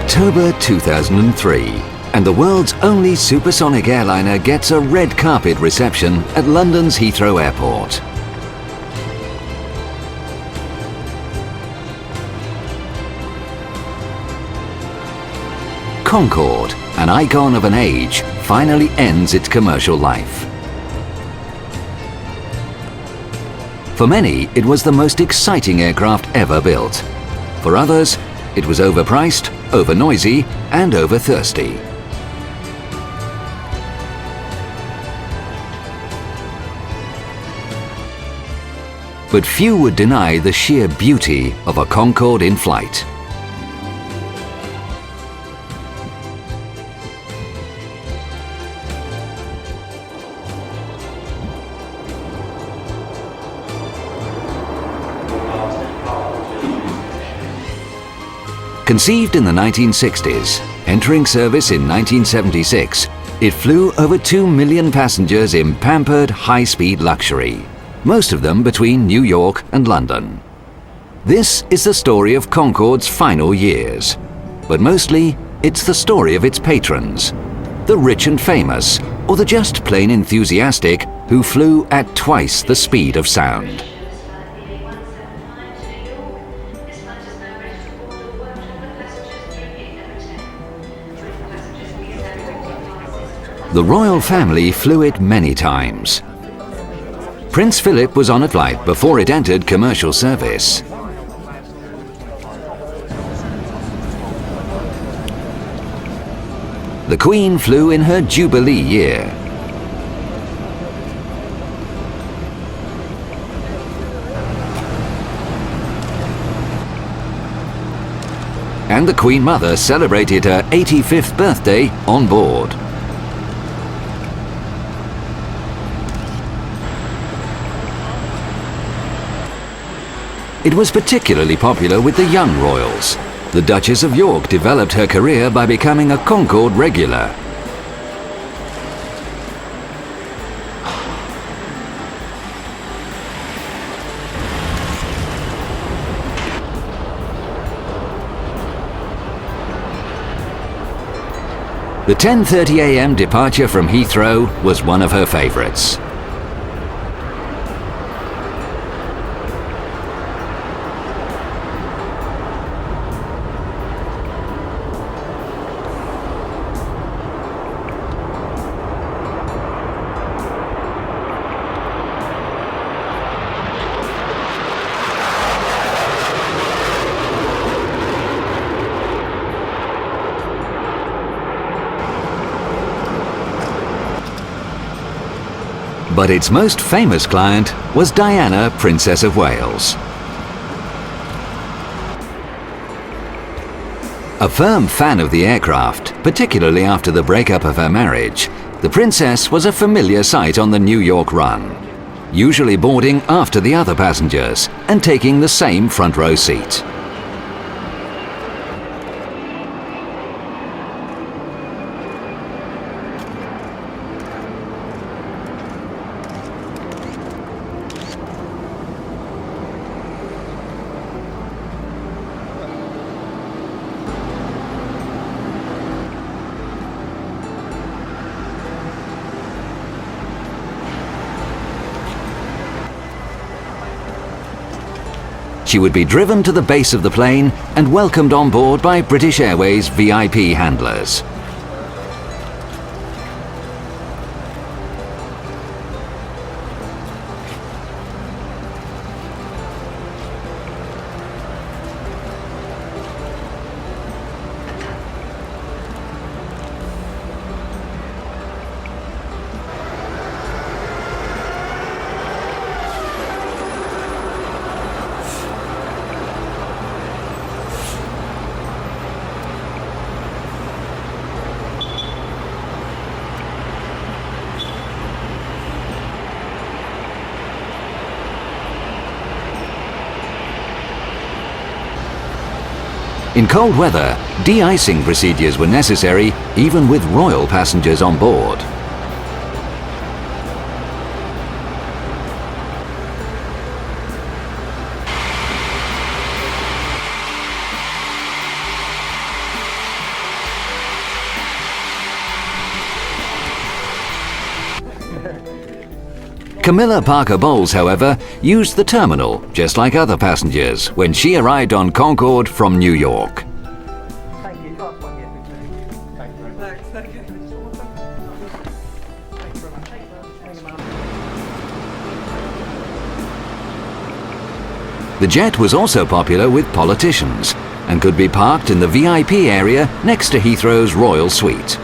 October 2003, and the world's only supersonic airliner gets a red carpet reception at London's Heathrow Airport. Concorde, an icon of an age, finally ends its commercial life. For many, it was the most exciting aircraft ever built. For others, it was overpriced, over-noisy, and over-thirsty. But few would deny the sheer beauty of a Concorde in flight. Conceived in the 1960s, entering service in 1976, it flew over 2 million passengers in pampered, high-speed luxury, most of them between New York and London. This is the story of Concorde's final years, but mostly it's the story of its patrons, the rich and famous, or the just plain enthusiastic who flew at twice the speed of sound. The royal family flew it many times. Prince Philip was on a flight before it entered commercial service. The Queen flew in her Jubilee year. And the Queen Mother celebrated her 85th birthday on board. It was particularly popular with the young royals. The Duchess of York developed her career by becoming a Concorde regular. The 10:30 a.m. departure from Heathrow was one of her favourites. But its most famous client was Diana, Princess of Wales. A firm fan of the aircraft, particularly after the breakup of her marriage, the Princess was a familiar sight on the New York run, usually boarding after the other passengers and taking the same front row seat. She would be driven to the base of the plane and welcomed on board by British Airways VIP handlers. In cold weather, de-icing procedures were necessary even with royal passengers on board. Camilla Parker Bowles, however, used the terminal just like other passengers when she arrived on Concorde from New York. Thank you. Last one here, please. Thank you very much. Thank you very much. Thank you, ma'am. The jet was also popular with politicians and could be parked in the VIP area next to Heathrow's Royal Suite.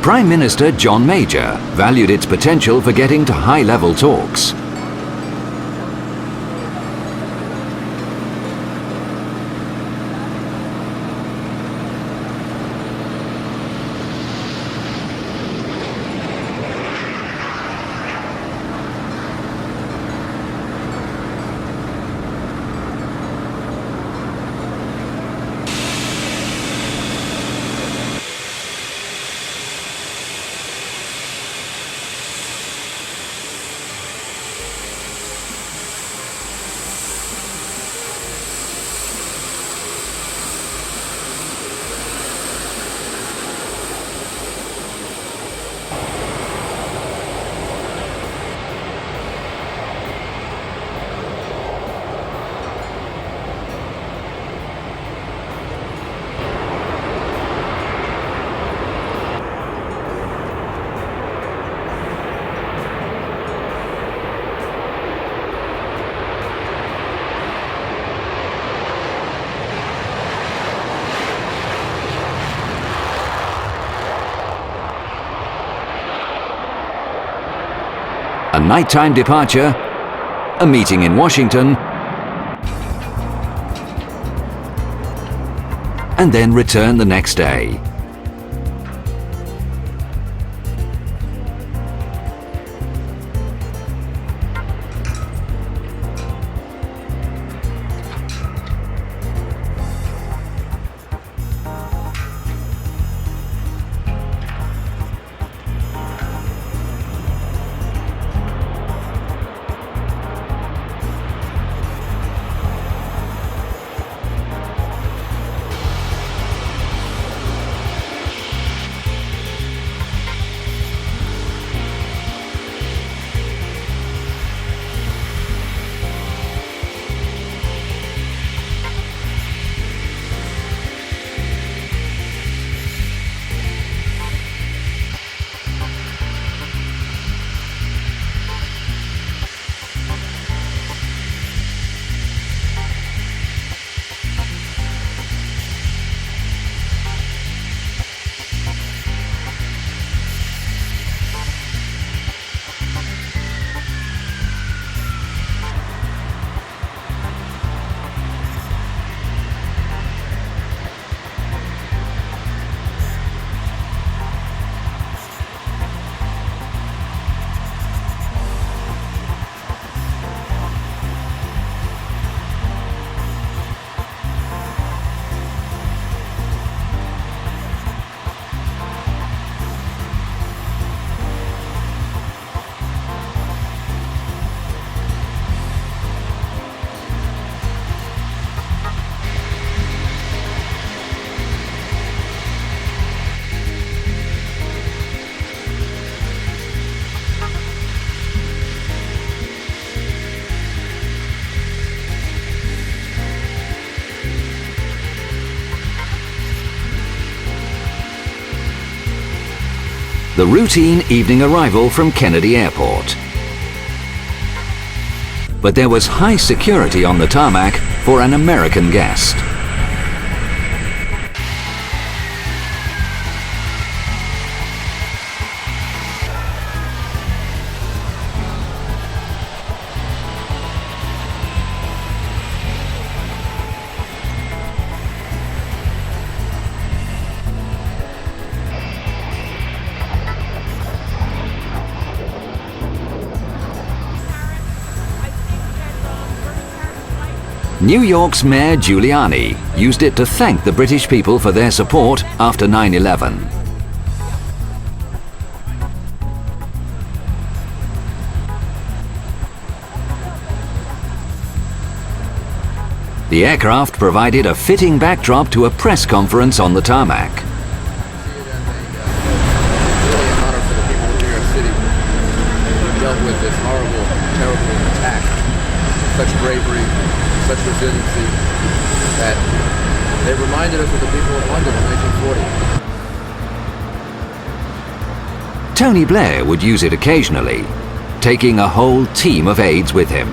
Prime Minister John Major valued its potential for getting to high-level talks. A nighttime departure, a meeting in Washington, and then return the next day. The routine evening arrival from Kennedy Airport. But there was high security on the tarmac for an American guest. New York's Mayor Giuliani used it to thank the British people for their support after 9/11. The aircraft provided a fitting backdrop to a press conference on the tarmac. Really an honor for the people of New York City who dealt with this horrible, terrible attack. Such bravery, such resiliency, that they reminded us of the people of London in 1940. Tony Blair would use it occasionally, taking a whole team of aides with him.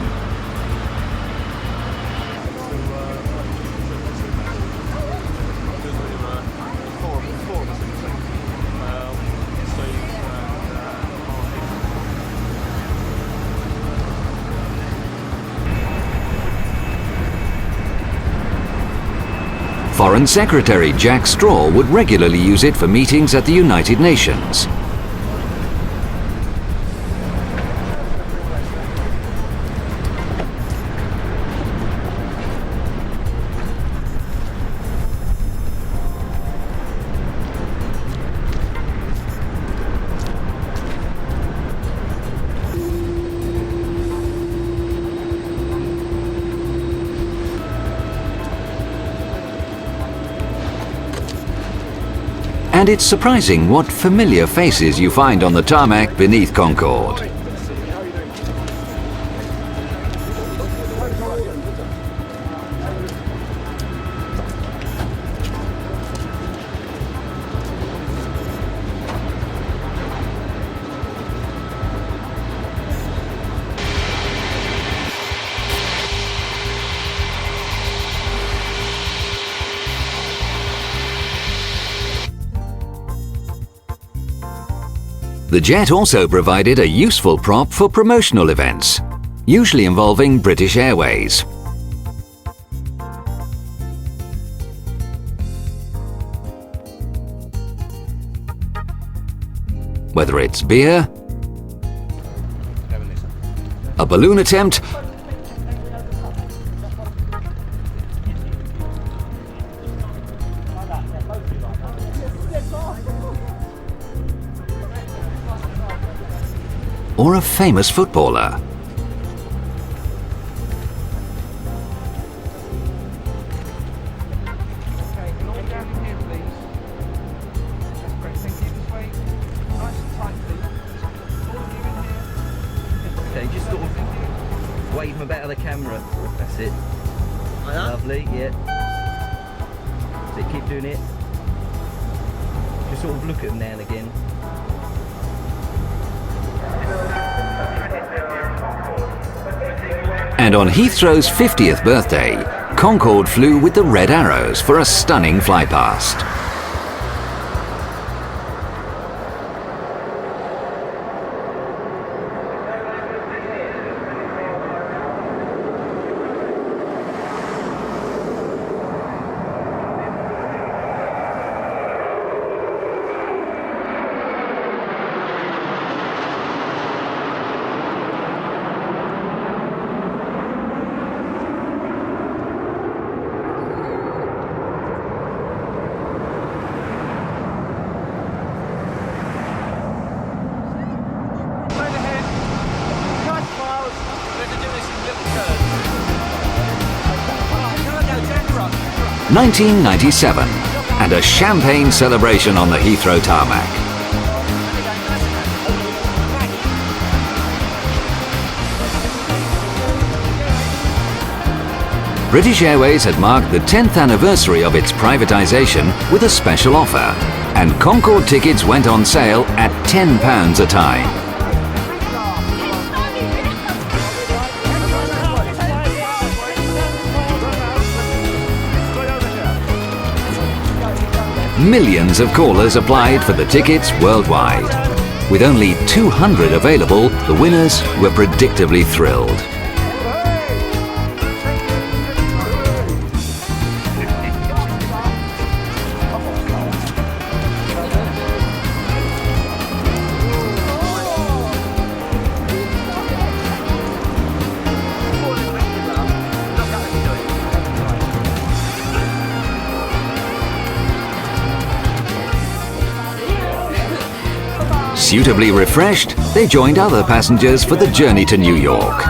Foreign Secretary Jack Straw would regularly use it for meetings at the United Nations. And it's surprising what familiar faces you find on the tarmac beneath Concorde. The jet also provided a useful prop for promotional events, usually involving British Airways. Whether it's beer, a balloon attempt, or a famous footballer. Okay, just sort of wave them about the camera. That's it. Lovely, yeah. That's it, keep doing it. Just sort of look at them now and again. And on Heathrow's 50th birthday, Concorde flew with the red arrows for a stunning flypast. Straight ahead. Nice smiles. We're going to do this in little curves. 1997, and a champagne celebration on the Heathrow tarmac. British Airways had marked the 10th anniversary of its privatisation with a special offer, and Concorde tickets went on sale at £10 a time. Millions of callers applied for the tickets worldwide. With only 200 available, the winners were predictably thrilled. Suitably refreshed, they joined other passengers for the journey to New York.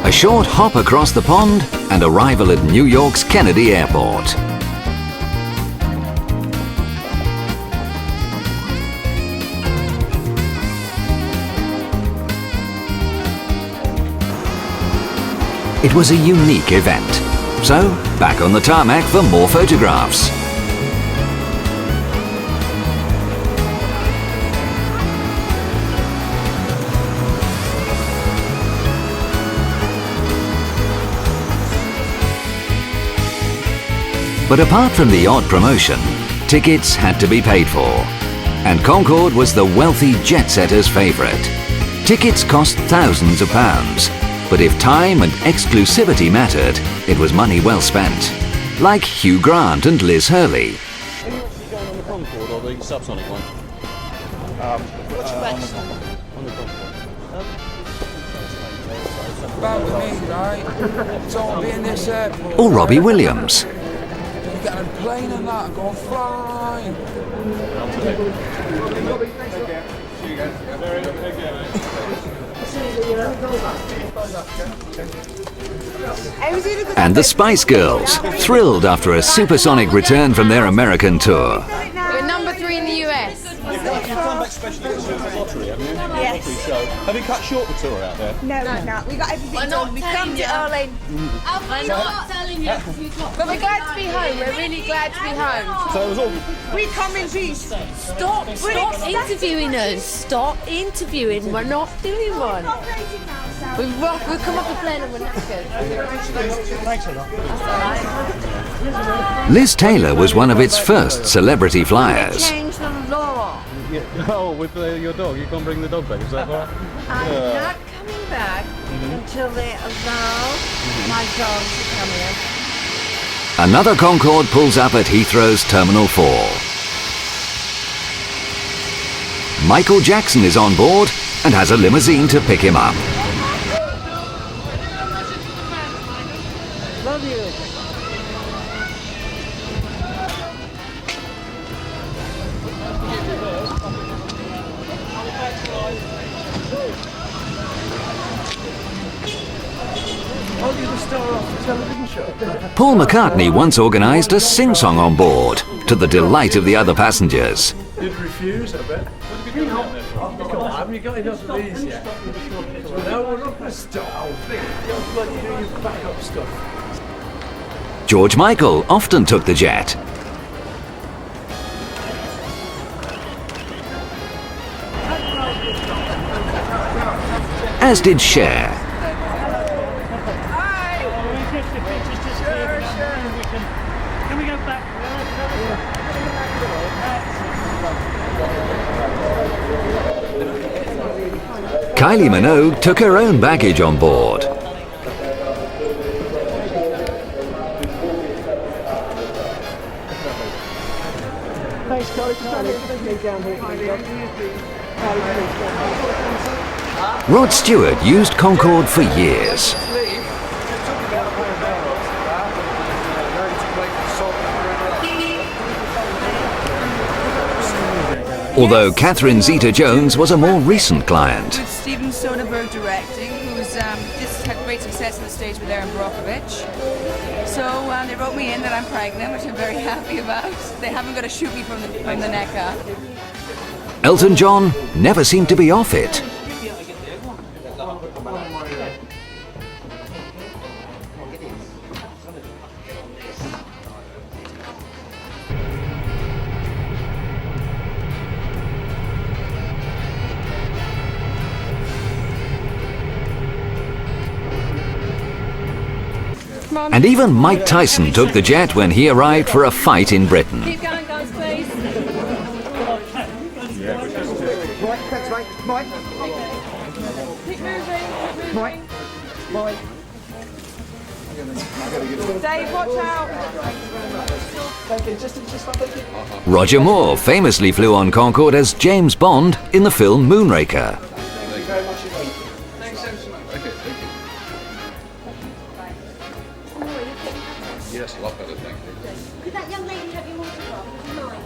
A short hop across the pond and arrival at New York's Kennedy Airport. It was a unique event. So, back on the tarmac for more photographs. But apart from the odd promotion, tickets had to be paid for. And Concorde was the wealthy jet-setter's favourite. Tickets cost thousands of pounds, but if time and exclusivity mattered, it was money well spent. Like Hugh Grant and Liz Hurley. Are you actually going on the Concorde or the Subsonic one? Which question? On the Concorde. About me, right? Don't be in this airport. Or Robbie Williams. You get on a plane and that, go flying. And the Spice Girls, thrilled after a supersonic return from their American tour. We're number 3 in the US. You've come back specially to the lottery, haven't you? Yes. Lottery show. Have you cut short the tour out there? No, no, we got everything I'm done. not We telling filmed it you. early. I'm not telling you. But we're glad to be home. We're really glad to be home. So it was all... We come in peace. Stop interviewing us. Stop interviewing. We're not doing one. We've come off the plane and we're knackered. Thanks a lot. Liz Taylor was one of its first celebrity flyers. Change the law. Oh, with your dog, you can't bring the dog back, is that right? I'm not coming back until they allow my dog to come in. Another Concorde pulls up at Heathrow's Terminal 4. Michael Jackson is on board and has a limousine to pick him up. Love you. Paul McCartney once organised a sing-song on board, to the delight of the other passengers. You'd refuse, I bet. Come on, haven't you got enough of these yet? No, we're not going to stop. You've got to do your backup stuff. George Michael often took the jet. As did Cher. Can we go back? Kylie Minogue took her own baggage on board. Thanks, Kylie. Rod Stewart used Concorde for years. Although Catherine Zeta-Jones was a more recent client. With Steven Soderbergh directing, who's just had great success on the stage with Aaron Brockovich. So they wrote me in that I'm pregnant, which I'm very happy about. They haven't got to shoot me from the neck up. Elton John never seemed to be off it. And even Mike Tyson took the jet when he arrived for a fight in Britain. Keep going, guys, please. Mike, thanks, mate. Mike. Keep moving. Mike. Mike. Dave, watch out. Thank you. Just thank you. Roger Moore famously flew on Concorde as James Bond in the film Moonraker. Thank you very much indeed. Thanks so much. Okay, thank you. Yes, a lot better, thank you. Could that young lady have your autograph? Would you mind?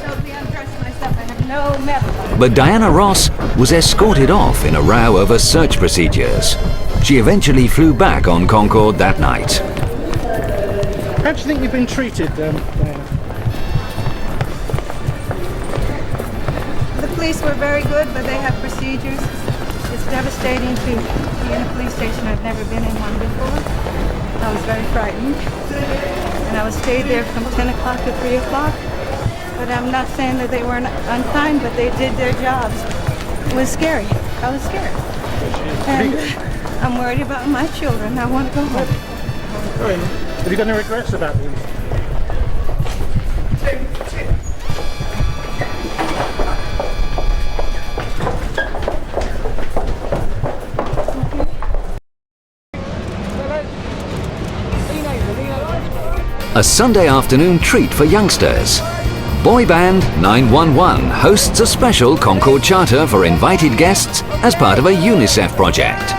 Totally undressed myself. I have no medal. But Diana Ross was escorted off in a row over search procedures. She eventually flew back on Concorde that night. How do you think you've been treated, Diana? The police were very good, but they have procedures. It's devastating to be in a police station. I've never been in one before. I was very frightened. And I was stayed there from 10 o'clock to 3 o'clock. But I'm not saying that they weren't unkind, but they did their jobs. It was scary. I was scared. And I'm worried about my children. I want to go home. Have you got any regrets about this? A Sunday afternoon treat for youngsters. Boy band 911 hosts a special Concorde charter for invited guests as part of a UNICEF project.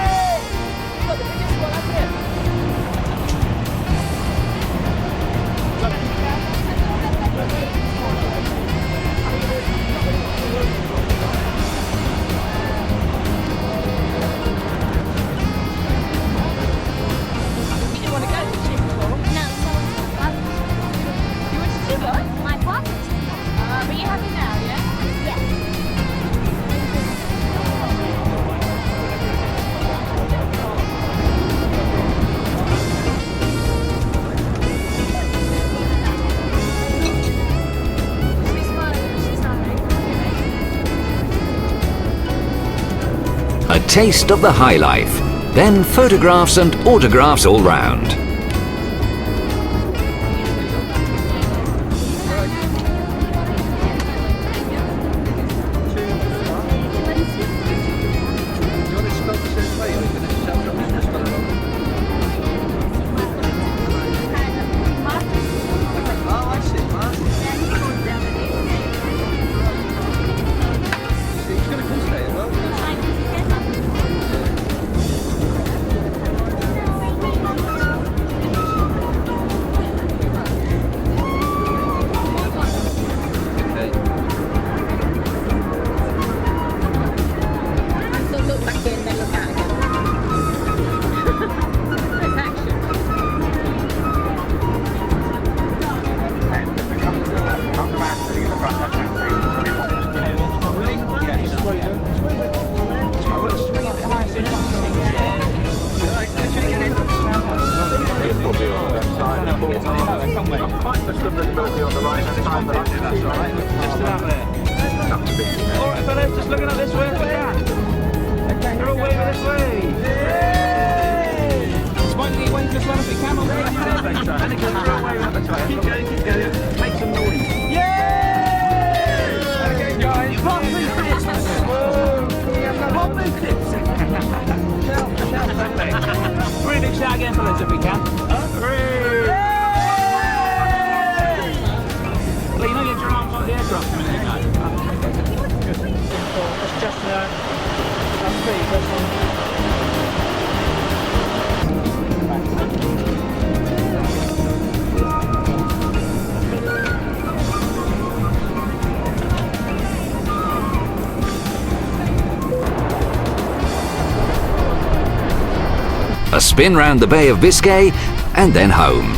A taste of the high life, then photographs and autographs all round. That's all right. Just about there. All right, fellas, just looking up this way if we can. You're all waving this way. Slightly wave this one if we can. And again, you're all waving up this way. Keep going, keep going. Make some noise. Yay! Okay, guys. Pop these clips. Pop these clips. Really big shout again, fellas, if we can. Well, you know your drums like the aircraft coming in, no? That's just that's pretty good. A spin round the Bay of Biscay and then home.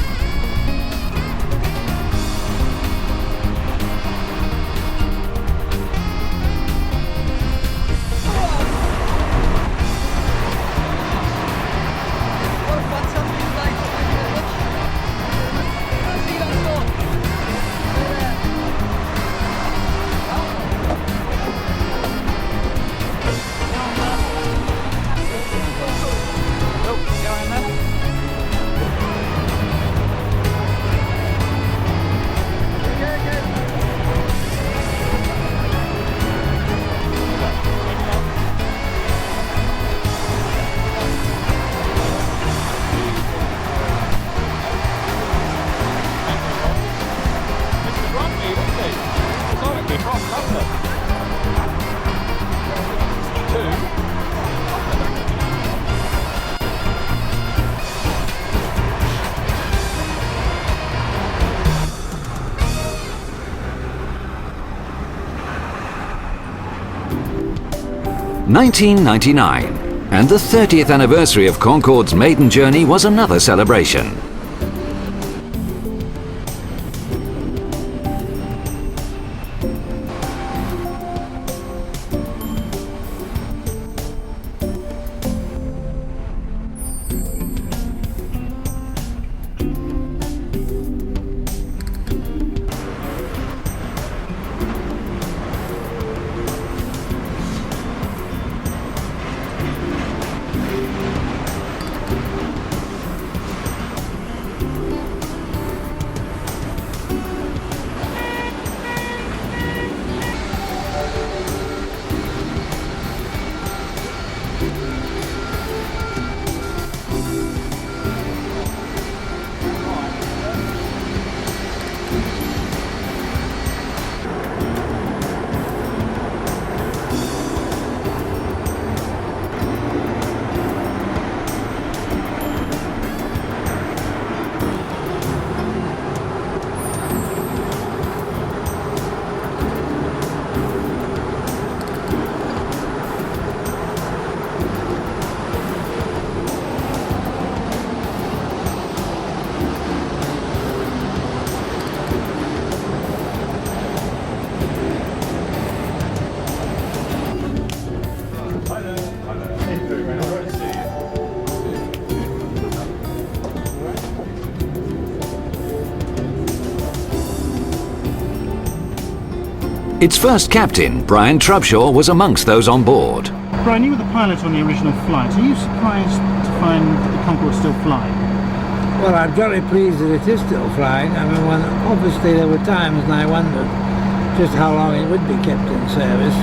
(1999), and the 30th anniversary of Concorde's maiden journey was another celebration. Its first captain, Brian Trubshaw, was amongst those on board. Brian, you were the pilot on the original flight. Are you surprised to find that the Concorde still flying? Well, I'm jolly pleased that it is still flying. I mean, obviously there were times when I wondered just how long it would be kept in service,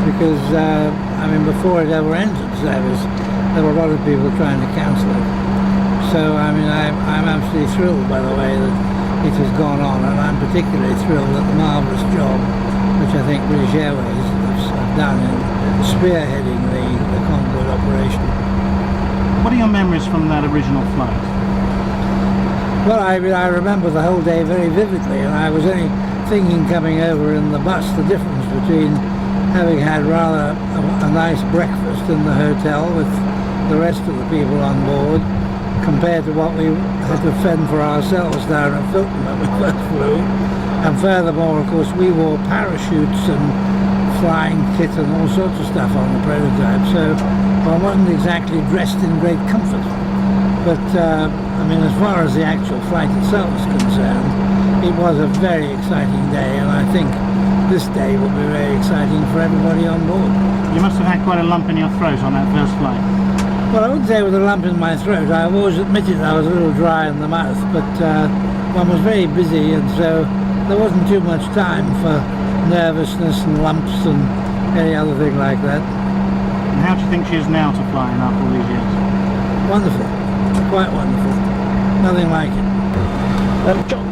because, I mean, before it ever entered service, there were a lot of people trying to cancel it. So, I mean, I'm absolutely thrilled by the way that it has gone on, and I'm particularly thrilled at the marvellous job which I think British Airways have done in spearheading the Concorde operation. What are your memories from that original flight? Well, I remember the whole day very vividly, and I was only thinking coming over in the bus the difference between having had rather a nice breakfast in the hotel with the rest of the people on board compared to what we had to fend for ourselves down at Filton when we first flew. And furthermore, of course, we wore parachutes and flying kit and all sorts of stuff on the prototype, so one wasn't exactly dressed in great comfort. But I mean, as far as the actual flight itself is concerned, it was a very exciting day, and I think this day will be very exciting for everybody on board. You must have had quite a lump in your throat on that first flight. Well, I wouldn't say it was a lump in my throat. I've always admitted I was a little dry in the mouth, but one was very busy, and so there wasn't too much time for nervousness and lumps and any other thing like that. And how do you think she is now to flying after all these years? Wonderful, quite wonderful. Nothing like it.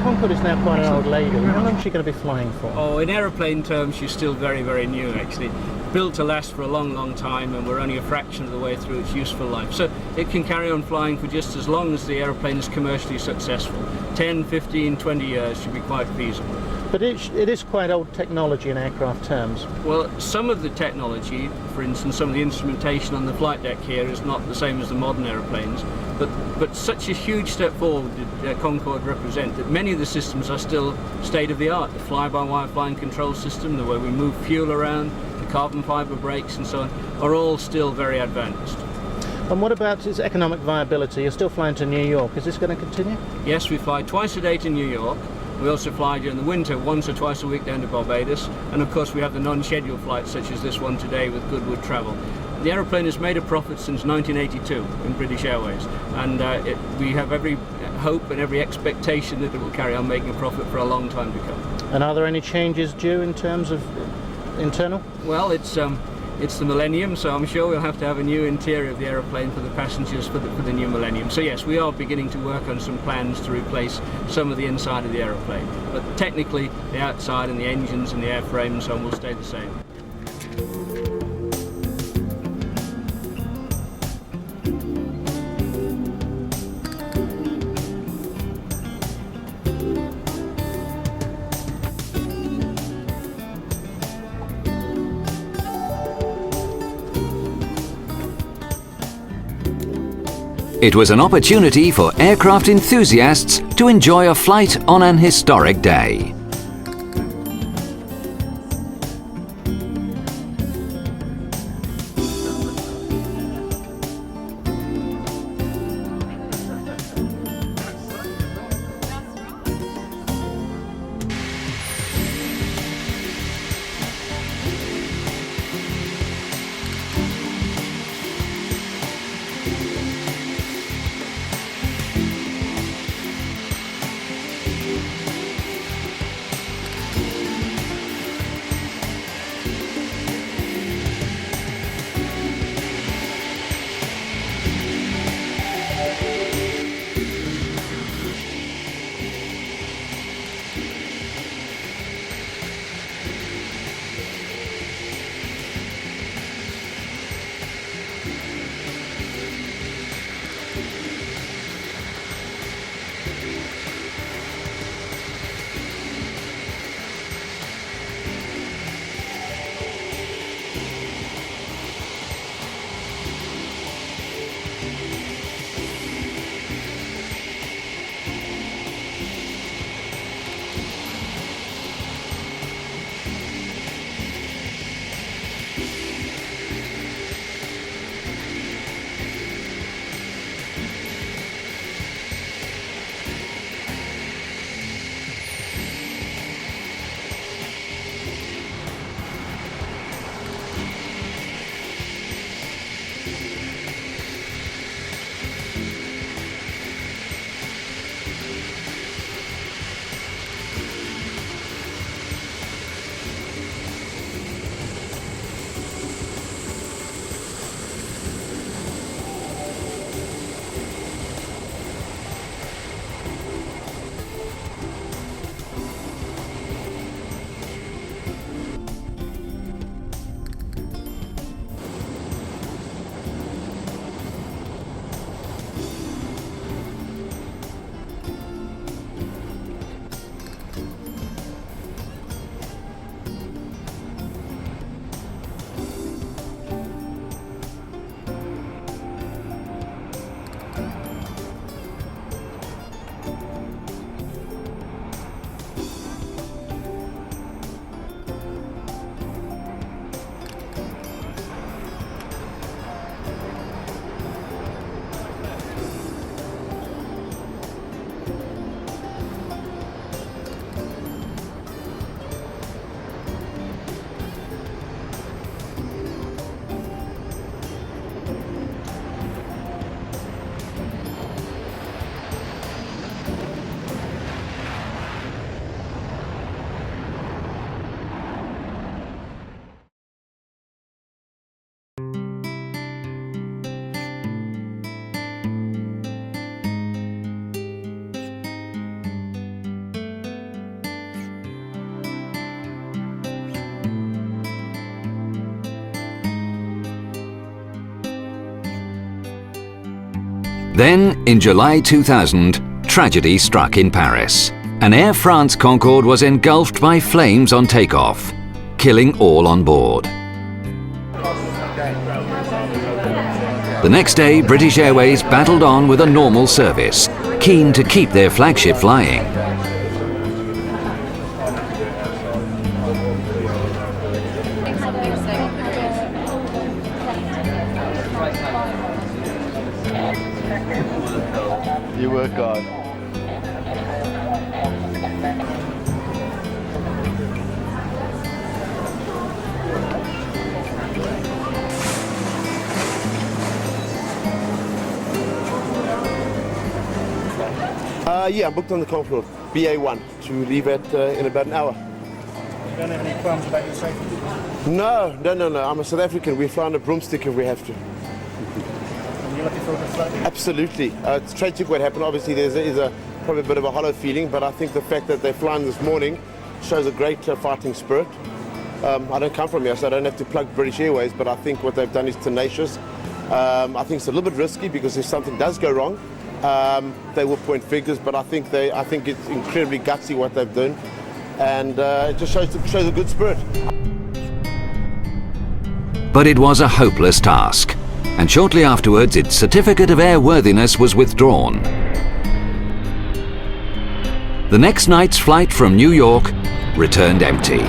Concorde is now quite an old lady. How long is she going to be flying for? Oh, in aeroplane terms, she's still very, very new, actually. Built to last for a long, long time, and we're only a fraction of the way through its useful life. So it can carry on flying for just as long as the aeroplane is commercially successful. 10, 15, 20 years should be quite feasible. But it is quite old technology in aircraft terms. Well, some of the technology, for instance, some of the instrumentation on the flight deck here is not the same as the modern aeroplanes, but such a huge step forward did Concorde represent that many of the systems are still state-of-the-art. The fly-by-wire flying control system, the way we move fuel around, the carbon fibre brakes and so on, are all still very advanced. And what about its economic viability? You're still flying to New York. Is this going to continue? Yes, we fly twice a day to New York. We also fly during the winter once or twice a week down to Barbados, and of course we have the non-scheduled flights such as this one today with Goodwood Travel. The aeroplane has made a profit since 1982 in British Airways, and we have every hope and every expectation that it will carry on making a profit for a long time to come. And are there any changes due in terms of internal? Well, it's the millennium, so I'm sure we'll have to have a new interior of the aeroplane for the passengers for the new millennium. So yes, we are beginning to work on some plans to replace some of the inside of the aeroplane. But technically, the outside and the engines and the airframe and so on will stay the same. It was an opportunity for aircraft enthusiasts to enjoy a flight on an historic day. Then, in July 2000, tragedy struck in Paris. An Air France Concorde was engulfed by flames on takeoff, killing all on board. The next day, British Airways battled on with a normal service, keen to keep their flagship flying. You work hard. Yeah, I'm booked on the Concorde, BA1, to leave in about an hour. You don't have any qualms about your safety? No. I'm a South African. We fly on a broomstick if we have to. And you're looking forward to flying? Absolutely. It's tragic what happened. Obviously, there's probably a bit of a hollow feeling, but I think the fact that they're flying this morning shows a great fighting spirit. I don't come from here, so I don't have to plug British Airways, but I think what they've done is tenacious. I think it's a little bit risky because if something does go wrong, they will point fingers, but I think it's incredibly gutsy what they've done, and it just shows a good spirit. But it was a hopeless task, and shortly afterwards its certificate of airworthiness was withdrawn. The next night's flight from New York returned empty.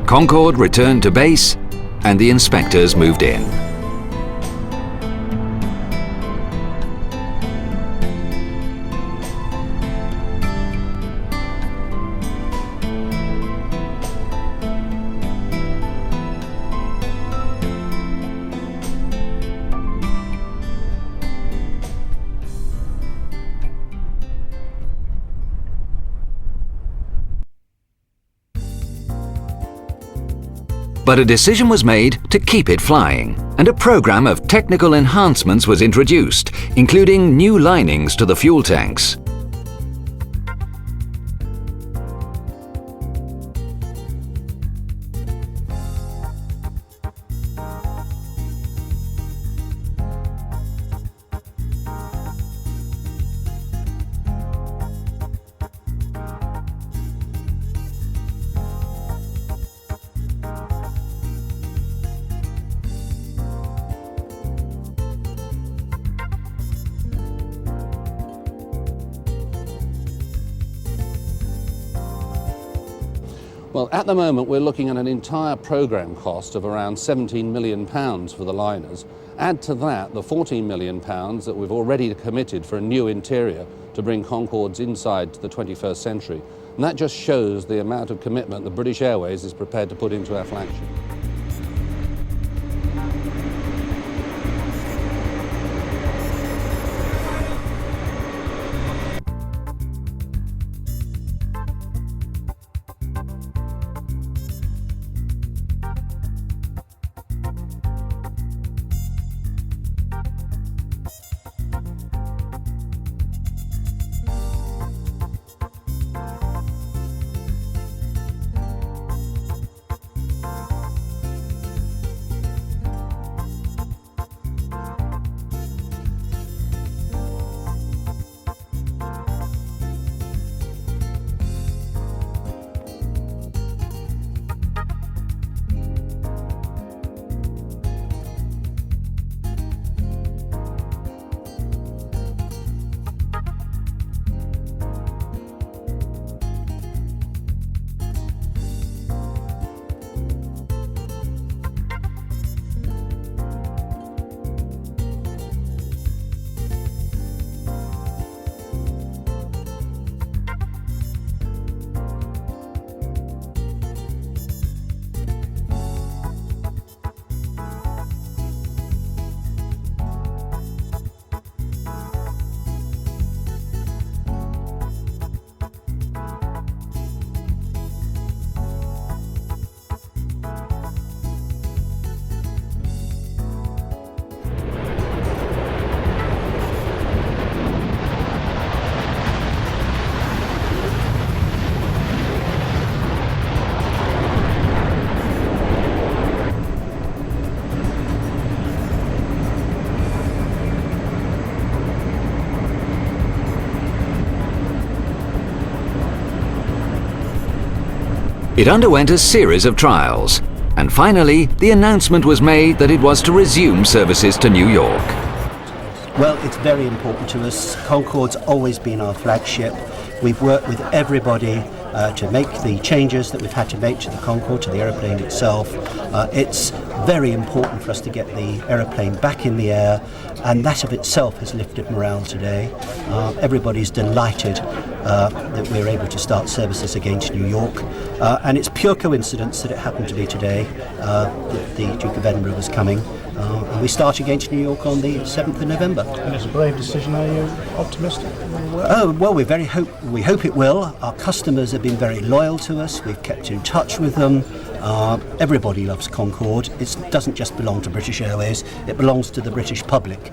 Concorde returned to base, and the inspectors moved in. But a decision was made to keep it flying, and a program of technical enhancements was introduced, including new linings to the fuel tanks. Well, at the moment we're looking at an entire programme cost of around £17 million for the liners. Add to that the £14 million that we've already committed for a new interior to bring Concordes inside the 21st century. And that just shows the amount of commitment that British Airways is prepared to put into our flagship. It underwent a series of trials, and finally the announcement was made that it was to resume services to New York. Well, it's very important to us. Concorde's always been our flagship. We've worked with everybody to make the changes that we've had to make to the Concorde, to the aeroplane itself. It's very important for us to get the aeroplane back in the air, and that of itself has lifted morale today. Everybody's delighted that we're able to start services again to New York, and it's pure coincidence that it happened to be today that the Duke of Edinburgh was coming. And we start again to New York on the 7th of November. And it's a brave decision. Are you optimistic? Oh, well, we hope it will. Our customers have been very loyal to us. We've kept in touch with them. Everybody loves Concorde. It doesn't just belong to British Airways, it belongs to the British public.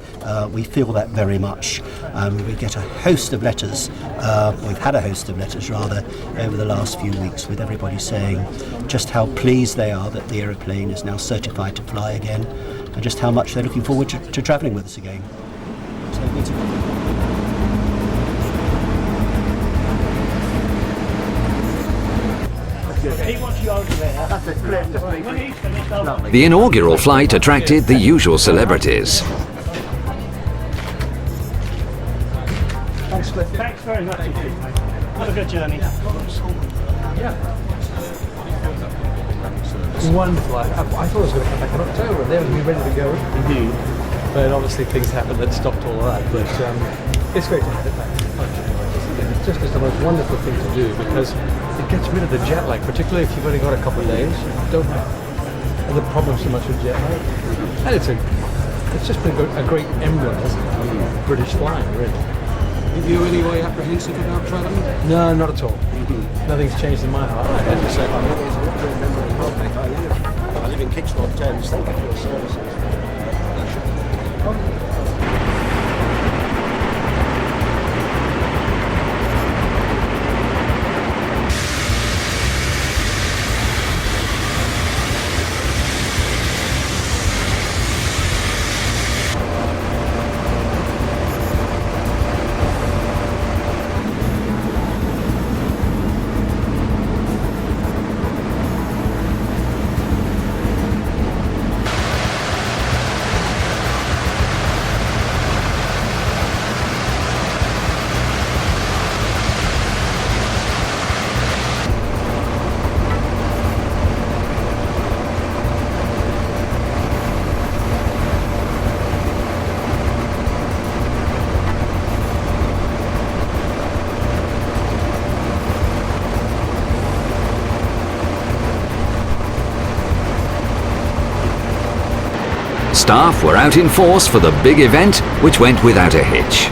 We feel that very much. We get a host of letters, we've had a host of letters rather, over the last few weeks, with everybody saying just how pleased they are that the aeroplane is now certified to fly again, and just how much they're looking forward to travelling with us again. So it's The inaugural flight attracted the usual celebrities. Thanks, Cliff. Thanks very much. Have a good journey. Wonderful. I thought I was going to come back in October and then we'd be ready to go. Indeed. But obviously things happened that stopped all that. But it's great to have it back. It's just the most wonderful thing to do because it gets rid of the jet lag, particularly if you've only got a couple of days. You don't have the problem so much with jet lag. And it's just been a great emblem of British flying, really. Are you in any way apprehensive about travelling? No, not at all. Nothing's changed in my heart. As you said, I live in Kitchener Thames. Thank you for your services. Staff were out in force for the big event, which went without a hitch.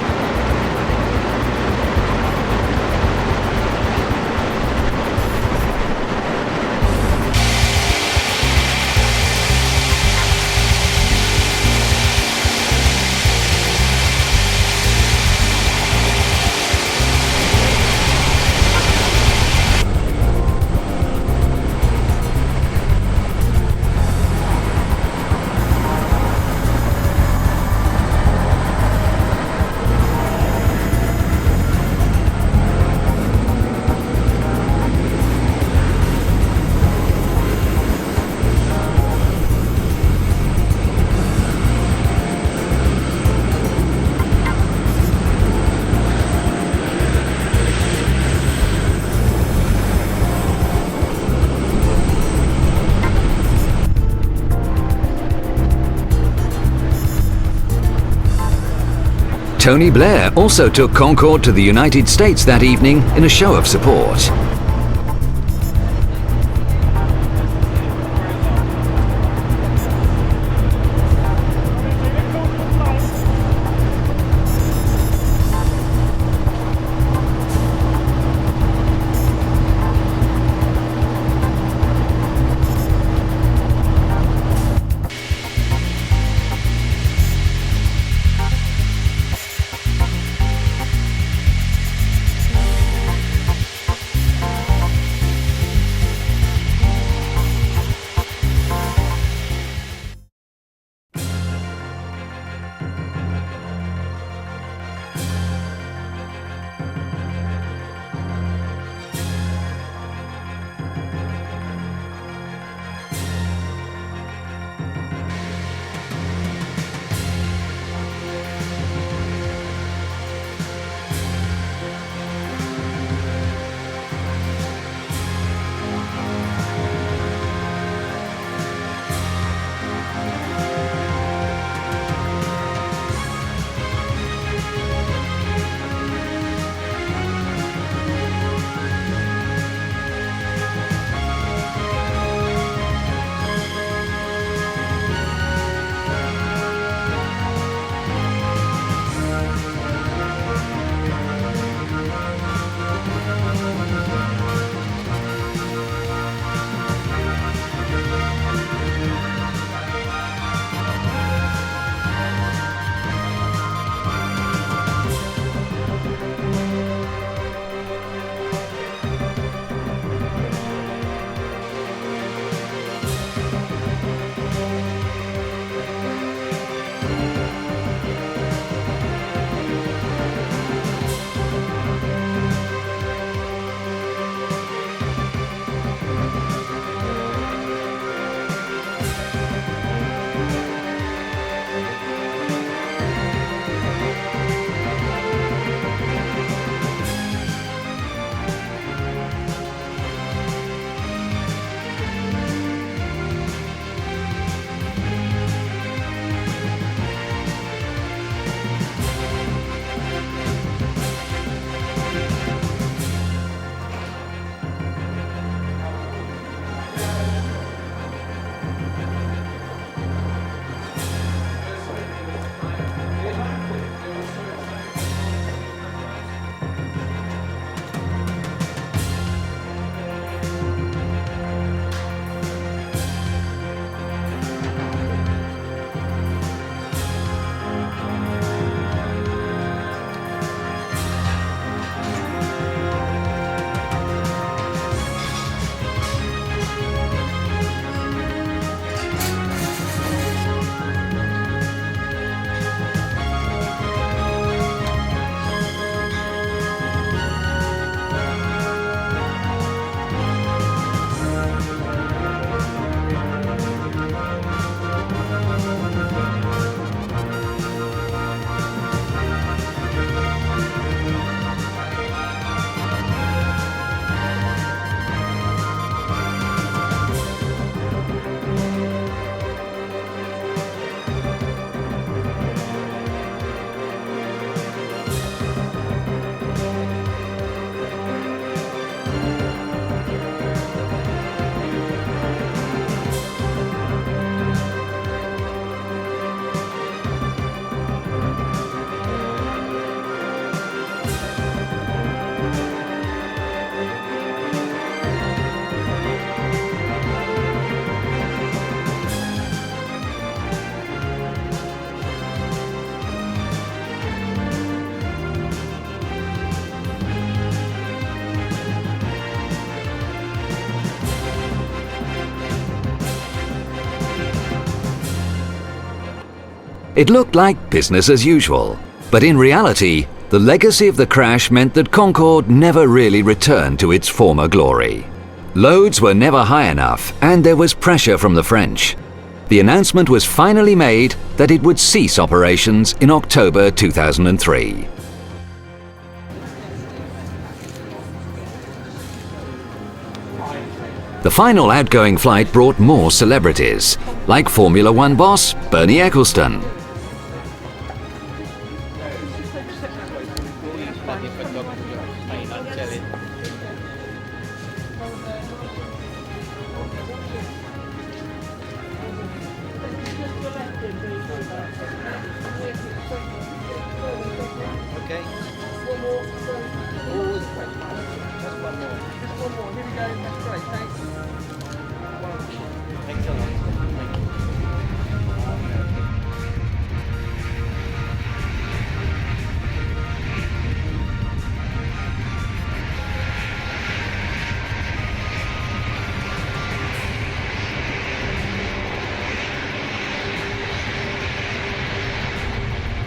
Tony Blair also took Concorde to the United States that evening in a show of support. It looked like business as usual, but in reality, the legacy of the crash meant that Concorde never really returned to its former glory. Loads were never high enough, and there was pressure from the French. The announcement was finally made that it would cease operations in October 2003. The final outgoing flight brought more celebrities, like Formula One boss Bernie Ecclestone.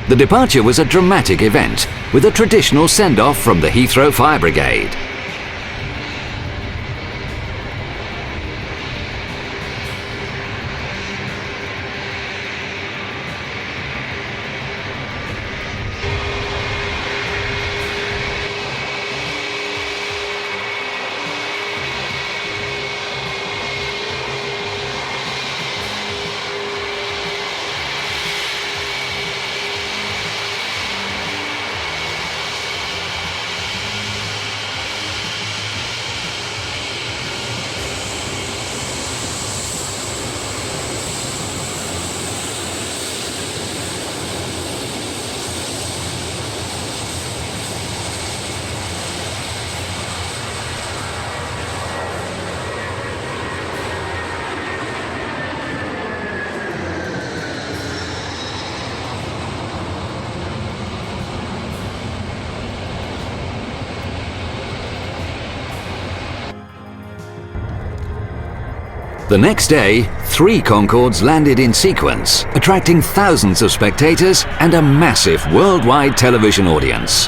The departure was a dramatic event, with a traditional send-off from the Heathrow Fire Brigade. The next day, 3 Concordes landed in sequence, attracting thousands of spectators and a massive worldwide television audience.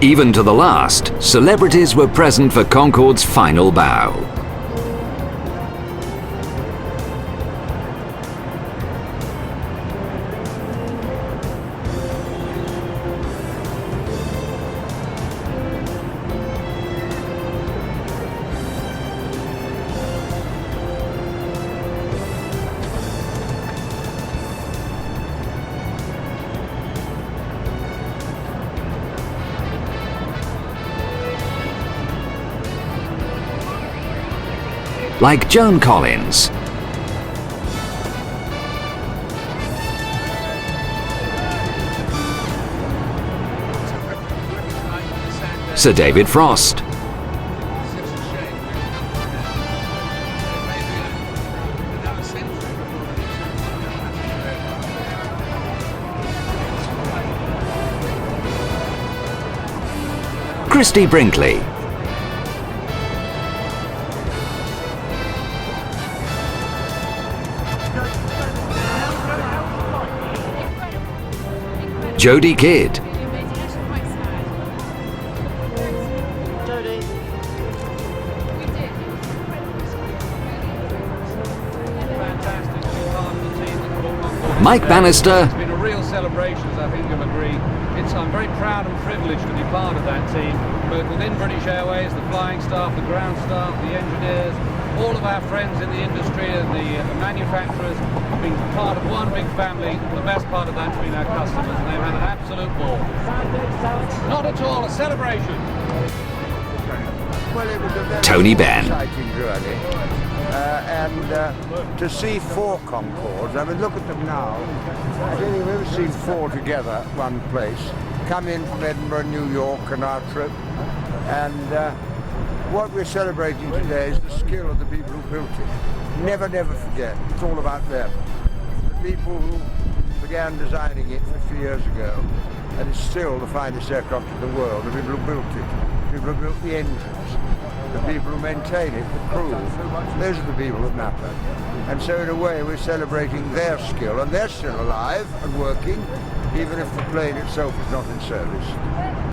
Even to the last, celebrities were present for Concorde's final bow. Like Joan Collins, Sir David Frost, Christy Brinkley, Jodie Kidd, Mike Bannister, It's been a real celebration, as I think you'll agree. I'm very proud and privileged to be part of that team, both within British Airways, the flying staff, the ground staff, the engineers, all of our friends in the industry and the manufacturers, being part of one big family. The best part of that's been our customers, and they've had an absolute ball. Not at all a celebration. Well, it was a very Tony Benn, exciting journey. And to see 4 Concordes, I mean, look at them now. I don't think I've ever seen 4 together at one place. Come in from Edinburgh, New York, and our trip. And what we're celebrating today is the skill of the people who built it. Never, never forget. It's all about them. The people who began designing it 50 years ago, and it's still the finest aircraft in the world. The people who built it, the people who built the engines, the people who maintain it, the crew. Those are the people that matter. And so in a way we're celebrating their skill, and they're still alive and working, even if the plane itself is not in service.